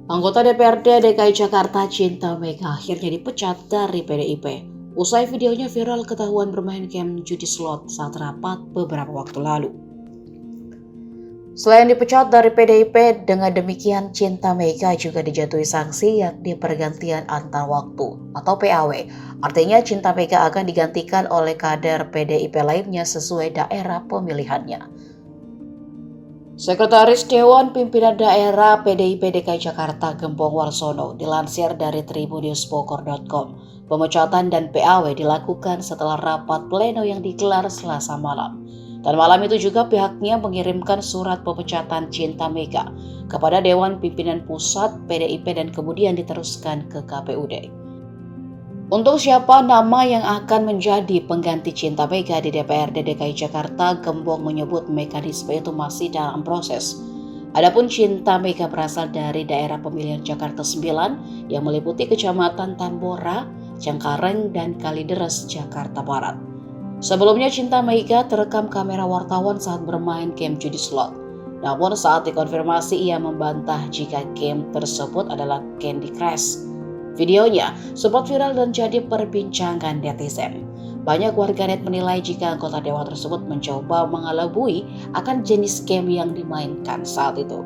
Anggota DPRD DKI Jakarta Cinta Mega akhirnya dipecat dari PDIP. Usai videonya viral ketahuan bermain game judi slot saat rapat beberapa waktu lalu. Selain dipecat dari PDIP, dengan demikian Cinta Mega juga dijatuhi sanksi yakni pergantian antar waktu atau PAW. Artinya Cinta Mega akan digantikan oleh kader PDIP lainnya sesuai daerah pemilihannya. Sekretaris Dewan Pimpinan Daerah PDIP DKI Jakarta Gembong Warsono dilansir dari tribunnews.bogor.com. Pemecatan dan PAW dilakukan setelah rapat pleno yang digelar Selasa malam. Dan malam itu juga pihaknya mengirimkan surat pemecatan Cinta Mega kepada Dewan Pimpinan Pusat PDIP dan kemudian diteruskan ke KPUD. Untuk siapa nama yang akan menjadi pengganti Cinta Mega di DPRD DKI Jakarta, Gembong menyebut mekanisme itu masih dalam proses. Adapun Cinta Mega berasal dari daerah pemilihan Jakarta 9 yang meliputi Kecamatan Tambora, Cengkareng, dan Kalideres, Jakarta Barat. Sebelumnya Cinta Mega terekam kamera wartawan saat bermain game judi slot. Namun saat dikonfirmasi ia membantah jika game tersebut adalah Candy Crush. Videonya sempat viral dan jadi perbincangan netizen. Banyak warganet menilai jika anggota dewan tersebut mencoba mengelabui akan jenis game yang dimainkan saat itu.